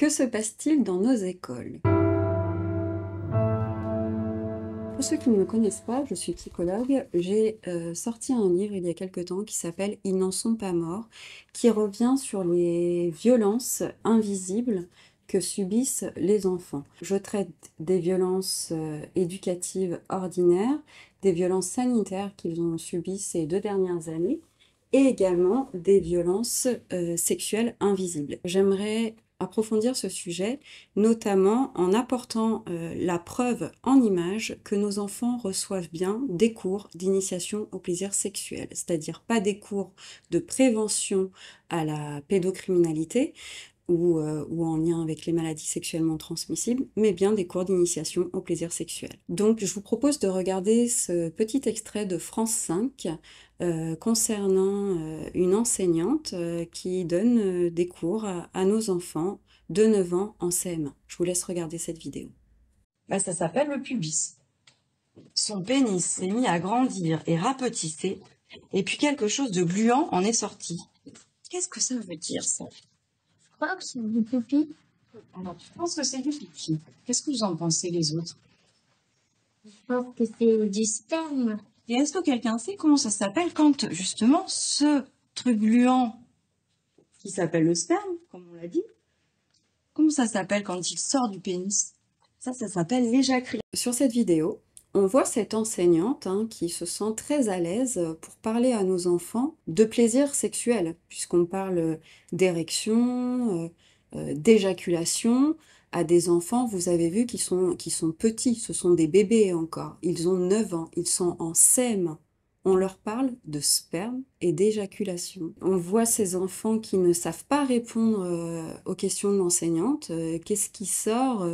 Que se passe-t-il dans nos écoles? Pour ceux qui ne me connaissent pas, je suis psychologue. J'ai sorti un livre il y a quelque temps qui s'appelle « Ils n'en sont pas morts », qui revient sur les violences invisibles que subissent les enfants. Je traite des violences éducatives ordinaires, des violences sanitaires qu'ils ont subies ces 2 dernières années, et également des violences sexuelles invisibles. J'aimerais approfondir ce sujet, notamment en apportant la preuve en images que nos enfants reçoivent bien des cours d'initiation au plaisir sexuel, c'est-à-dire pas des cours de prévention à la pédocriminalité ou en lien avec les maladies sexuellement transmissibles, mais bien des cours d'initiation au plaisir sexuel. Donc je vous propose de regarder ce petit extrait de France 5 concernant une enseignante qui donne des cours à nos enfants de 9 ans en CM1. Je vous laisse regarder cette vidéo. Ça s'appelle le pubis. Son pénis s'est mis à grandir et rapetisser, et puis quelque chose de gluant en est sorti. Qu'est-ce que ça veut dire, ça? Je crois que c'est du pipi. Alors, tu penses que c'est du pipi. Qu'est-ce que vous en pensez, les autres? Je pense que c'est du sperme. Et est-ce que quelqu'un sait comment ça s'appelle quand, justement, ce truc gluant, qui s'appelle le sperme, comme on l'a dit, comment ça s'appelle quand il sort du pénis? Ça s'appelle l'éjaculation. Sur cette vidéo, on voit cette enseignante qui se sent très à l'aise pour parler à nos enfants de plaisir sexuel, puisqu'on parle d'érection, d'éjaculation à des enfants, vous avez vu, qui sont petits, ce sont des bébés encore. Ils ont 9 ans, ils sont en CM1. On leur parle de sperme et d'éjaculation. On voit ces enfants qui ne savent pas répondre aux questions de l'enseignante. Qu'est-ce qui sort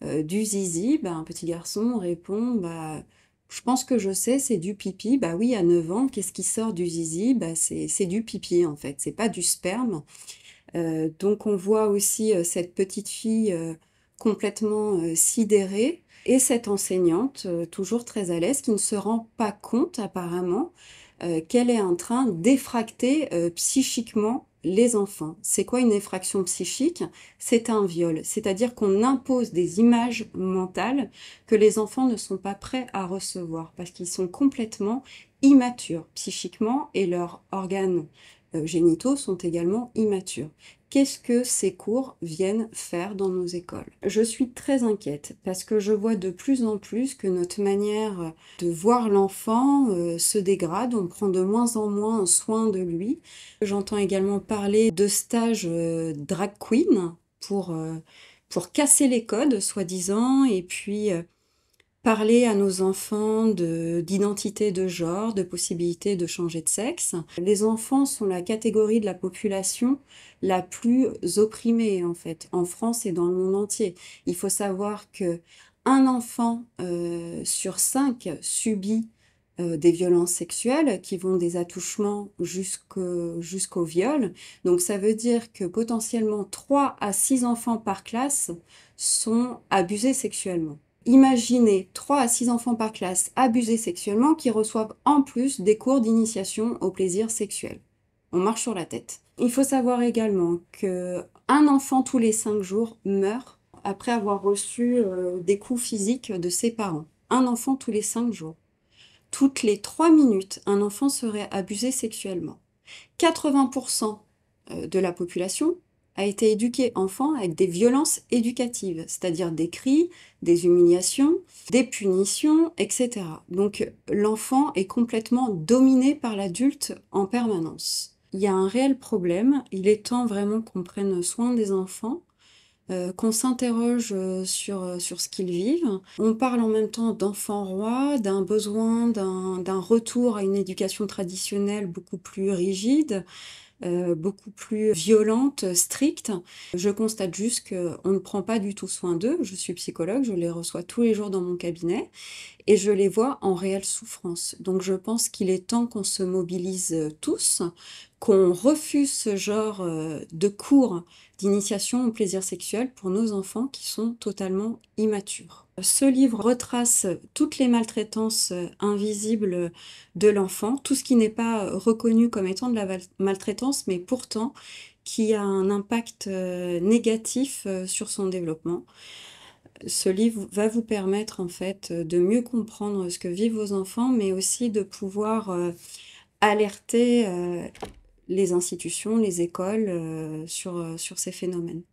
du zizi? Un petit garçon répond, je pense que je sais, c'est du pipi. Oui, à 9 ans, qu'est-ce qui sort du zizi? C'est du pipi, en fait, c'est pas du sperme. Donc on voit aussi cette petite fille complètement sidérée, et cette enseignante, toujours très à l'aise, qui ne se rend pas compte apparemment qu'elle est en train d'effracter psychiquement les enfants. C'est quoi une effraction psychique? C'est un viol, c'est-à-dire qu'on impose des images mentales que les enfants ne sont pas prêts à recevoir, parce qu'ils sont complètement immatures psychiquement, et leurs organes génitaux sont également immatures. Qu'est-ce que ces cours viennent faire dans nos écoles? Je suis très inquiète parce que je vois de plus en plus que notre manière de voir l'enfant se dégrade, on prend de moins en moins soin de lui. J'entends également parler de stages drag queen pour casser les codes, soi-disant, et puis parler à nos enfants d'identité de genre, de possibilité de changer de sexe. Les enfants sont la catégorie de la population la plus opprimée, en fait, en France et dans le monde entier. Il faut savoir que un enfant sur 5 subit des violences sexuelles qui vont des attouchements jusqu'au viol. Donc ça veut dire que potentiellement 3 à 6 enfants par classe sont abusés sexuellement. Imaginez 3 à 6 enfants par classe abusés sexuellement qui reçoivent en plus des cours d'initiation au plaisir sexuel. On marche sur la tête. Il faut savoir également qu'un enfant tous les 5 jours meurt après avoir reçu des coups physiques de ses parents. Un enfant tous les 5 jours. Toutes les 3 minutes, un enfant serait abusé sexuellement. 80% de la population a été éduqué enfant avec des violences éducatives, c'est-à-dire des cris, des humiliations, des punitions, etc. Donc l'enfant est complètement dominé par l'adulte en permanence. Il y a un réel problème, il est temps vraiment qu'on prenne soin des enfants, qu'on s'interroge sur ce qu'ils vivent. On parle en même temps d'enfants rois, d'un besoin d'un retour à une éducation traditionnelle beaucoup plus rigide, beaucoup plus violente, stricte. Je constate juste qu'on ne prend pas du tout soin d'eux. Je suis psychologue, je les reçois tous les jours dans mon cabinet et je les vois en réelle souffrance. Donc je pense qu'il est temps qu'on se mobilise tous, qu'on refuse ce genre de cours d'initiation au plaisir sexuel pour nos enfants qui sont totalement immatures. Ce livre retrace toutes les maltraitances invisibles de l'enfant, tout ce qui n'est pas reconnu comme étant de la maltraitance, mais pourtant qui a un impact, négatif, sur son développement. Ce livre va vous permettre en fait, de mieux comprendre ce que vivent vos enfants, mais aussi de pouvoir, alerter, les institutions, les écoles, sur ces phénomènes.